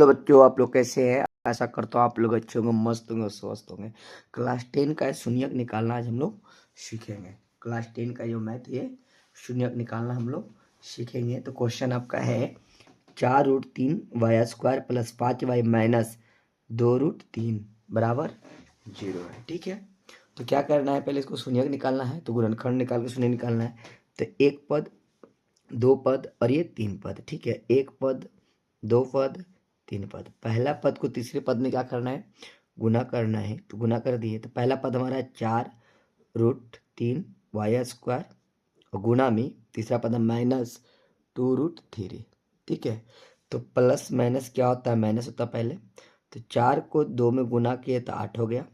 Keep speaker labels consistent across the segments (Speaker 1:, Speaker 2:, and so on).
Speaker 1: Hello बच्चों, आप लोग कैसे हैं। आशा करता हूँ आप लोग अच्छे होंगे, मस्त होंगे, स्वस्थ होंगे। क्लास 10 का शून्यक निकालना आज हम लोग सीखेंगे। क्लास 10 का जो मैथ है शून्यक निकालना हम लोग सीखेंगे। तो क्वेश्चन आपका है 4√3 y² प्लस 5y माइनस 2√3 बराबर 0 है। ठीक है, तो क्या करना है, पहले इसको शून्यक निकालना है। तो गुणनखंड निकाल के शून्य निकालना है। तो एक पद, दो पद और ये तीन पद। ठीक है, एक पद, दो पद, तीन पद। पहला पद को तीसरे पद में क्या करना है, गुना करना है। तो गुना कर दिए। तो पहला पद हमारा है 4√3 y² और गुना में तीसरा पद है -2√3। ठीक है, तो प्लस माइनस क्या होता है, माइनस होता है पहले। तो 4 को 2 में गुना किए तो 8 हो गया,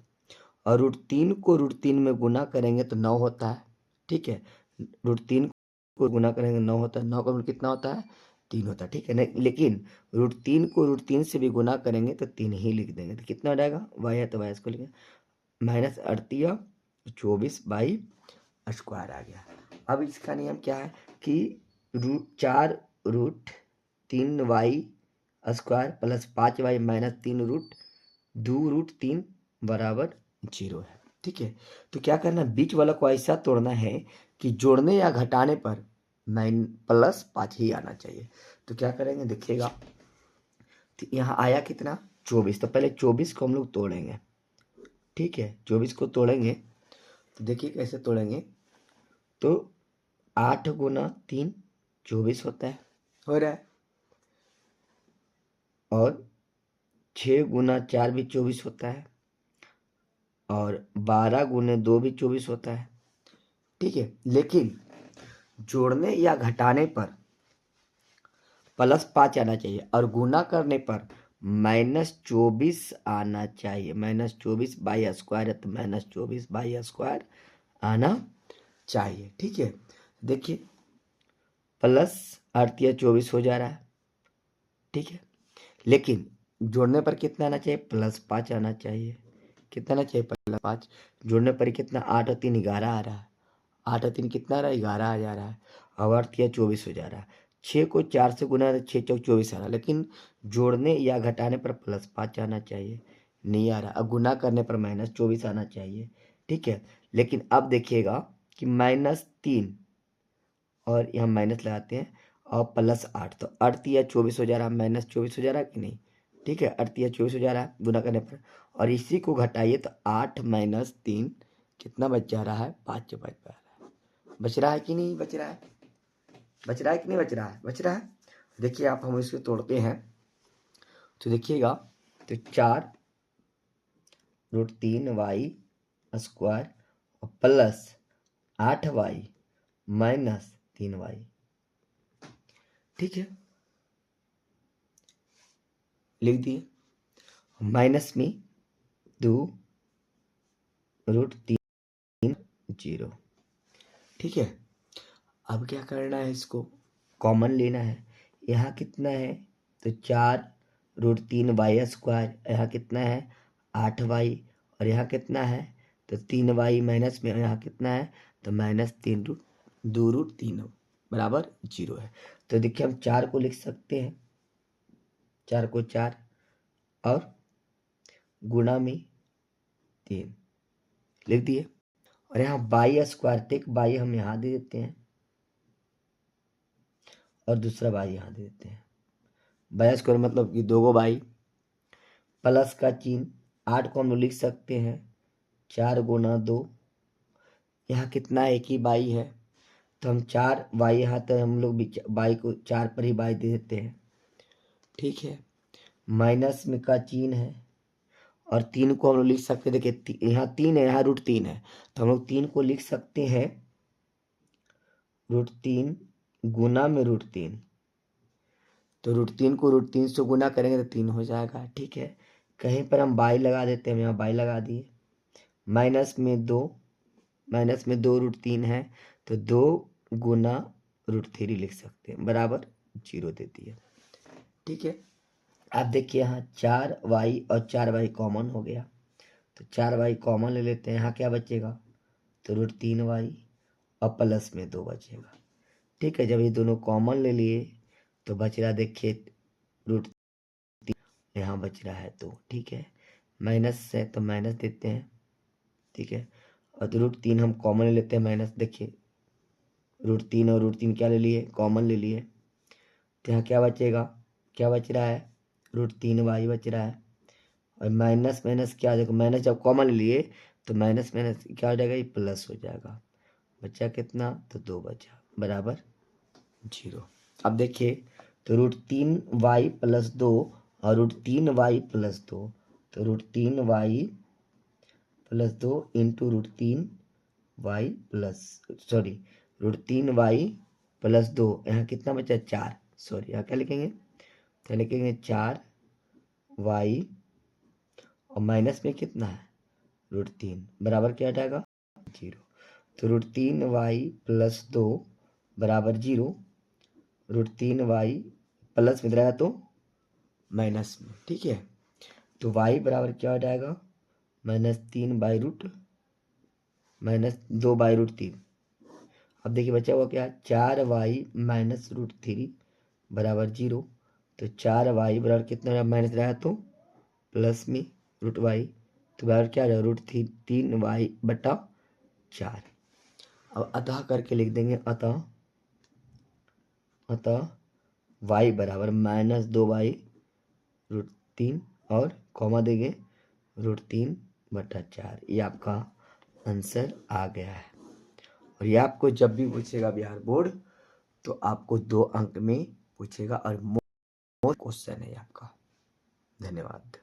Speaker 1: और √3 को √3 में गुना करेंगे तो 9 होता है। ठीक है, √3 को गुना करेंगे 9 होता है। 9 का कितना होता है, 3 होता है। ठीक है, लेकिन √3 को √3 से भी गुना करेंगे तो 3 ही लिख देंगे। तो कितना हो जाएगा, वाई है तो वाई को लिखेंगे -38 24/² आ गया। अब इसका नियम क्या है कि 4√3y² प्लस 5y माइनस 3√2√3 बराबर 0 है। ठीक है, तो क्या करना है, बीच वाला को ऐसा तोड़ना है कि जोड़ने या घटाने पर +5 ही आना चाहिए। तो क्या करेंगे देखिएगा, तो यहाँ आया कितना, 24। तो पहले 24 को हम लोग तोड़ेंगे। ठीक है, 24 को तोड़ेंगे तो देखिए कैसे तोड़ेंगे। तो 8 गुना 3 24 होता है, हो रहा है। और 6 गुना 4 भी 24 होता है, और 12 गुने 2 भी 24 होता है। ठीक है, लेकिन जोड़ने या घटाने पर +5 आना चाहिए, और गुना करने पर -24 आना चाहिए। -24/² है तो -24/² आना चाहिए। ठीक है, देखिए +8 हो जा रहा है। ठीक है, लेकिन जोड़ने पर कितना आना चाहिए, +5 आना चाहिए। कितना आना चाहिए, +5। जोड़ने पर कितना, 8 और 3 11 आ रहा है। 8 और 3 कितना आ रहा है, 11 आ जा रहा है। और 8 हो जा रहा है। 6 को 4 से गुना तो 6 चौक 24 आ रहा है, लेकिन जोड़ने या घटाने पर +5 आना चाहिए, नहीं आ रहा। अब गुना करने पर -24 आना चाहिए। ठीक है, लेकिन अब देखिएगा कि -3 और यहाँ माइनस लगाते हैं और +8, तो 8 × 3 = 24 हो जा रहा है, -24 हो जा रहा है कि नहीं। ठीक है, 8 × 3 = 24 हो जा रहा है गुना करने पर। और इसी को घटाइए तो 8 - 3 कितना बच जा रहा है, 5 बच जा रहा है। बच रहा है कि नहीं बच रहा है, बच रहा है कि नहीं बच रहा है, बच रहा है। देखिए आप, हम इसको तोड़ते हैं तो देखिएगा, तो 4√3y² और प्लस 8y माइनस 3y। ठीक है, लिख दिए। माइनस में 2√3 0। ठीक है, अब क्या करना है, इसको कॉमन लेना है। यहाँ कितना है, तो 4√3y², यहाँ कितना है 8y, और यहाँ कितना है तो 3y, माइनस में यहाँ कितना है तो -2√3 बराबर 0 है। तो देखिए हम 4 को लिख सकते हैं, 4 को 4 और गुणा में 3 लिख दिए। और यहाँ y² थे, बाई हम यहाँ दे देते हैं और दूसरा बाई यहाँ दे देते हैं। y² मतलब कि 2 बाई, प्लस का चिन्ह। 8 को हम लोग लिख सकते हैं 4 × 2, यहाँ कितना है, एक ही बाई है, तो हम 4 बाई यहाँ तो हम लोग बाई को 4 पर ही बाई दे देते हैं। ठीक है, माइनस में का चिन्ह है, और 3 को हम लोग लिख सकते हैं। देखिए यहाँ 3 है, यहाँ √3 है, तो हम लोग 3 को लिख सकते हैं √3 गुना में √3। तो √3 को √3 से गुना करेंगे तो 3 हो जाएगा। ठीक है, कहीं पर हम बाई लगा देते हैं, हम यहाँ बाई लगा दिए। माइनस में 2, माइनस में 2√3 है, तो 2 गुना √3 लिख सकते हैं, बराबर 0 दे दिए। ठीक है, आप देखिए यहाँ 4y और 4y कॉमन हो गया, तो 4y कॉमन ले लेते हैं। यहाँ क्या बचेगा, तो √3y और प्लस में 2 बचेगा। ठीक है, जब ये दोनों कॉमन ले लिए तो बच रहा, देखिए √3 यहाँ बच रहा है 2, ठीक है। माइनस है तो माइनस देते हैं, ठीक है। और तो √3 हम कॉमन ले लेते हैं माइनस, देखिए √3 और √3 क्या ले लिए, कॉमन ले लिए। तो यहाँ क्या बचेगा, क्या बच रहा है, √3y बच रहा है। और माइनस माइनस क्या आ जाएगा, माइनस जब कॉमन ले लिए तो माइनस माइनस क्या हो जाएगा, ये प्लस हो जाएगा। बचा कितना, तो 2 बचा, बराबर 0। अब देखिए तो √3y + 2 और √3y + 2, तो √3y + 2 इंटू √3y + 2, यहाँ कितना बचा 4, सॉरी यहाँ क्या लिखेंगे, तो लिखेंगे 4y और माइनस में कितना है √3, बराबर क्या हटाएगा 0। तो √3y + 2 बराबर 0, √3y प्लस में रहेगा तो माइनस में, ठीक है। तो y बराबर क्या हो जाएगा, -3/√, -2/√3। अब देखिए बचा हुआ क्या, 4y - √3 बराबर 0। तो 4y बराबर कितना, माइनस रहेगा तो प्लस में √y, तो बराबर क्या रहेगा, √3y/4। अब अतः करके लिख देंगे, अतः y बराबर -2/√3 और कॉमा देंगे √3/4। ये आपका आंसर आ गया है। और ये आपको जब भी पूछेगा बिहार बोर्ड तो आपको 2 अंक में पूछेगा और मोस्ट क्वेश्चन है आपका। धन्यवाद।